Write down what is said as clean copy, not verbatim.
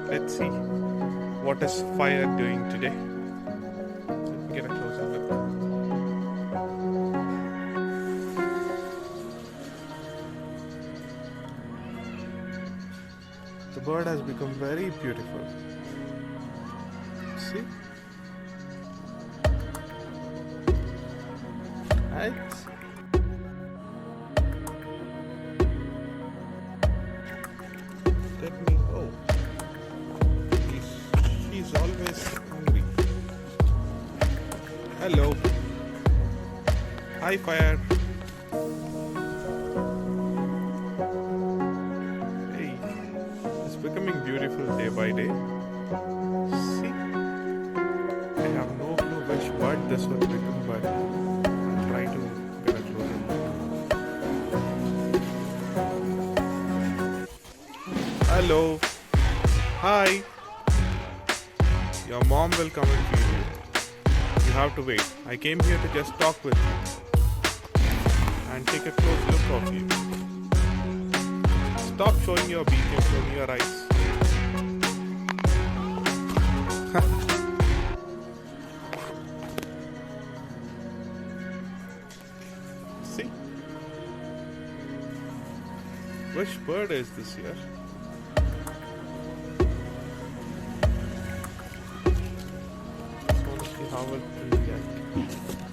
Let's see what is fire doing today. Let me get a closer look. The bird has become very beautiful. See? Right? Let me. Oh, he's always hungry. Hello. Hi, fire. Hey, it's becoming beautiful day by day. See, I have no clue which bird this will become, but I'll try to get a closer look. Hello. Hi. Your mom will come and feed you. You have to wait. I came here to just talk with you and take a close look of you. Stop showing your beak and showing your eyes. See? Which bird is this here? Just want to see how it will react.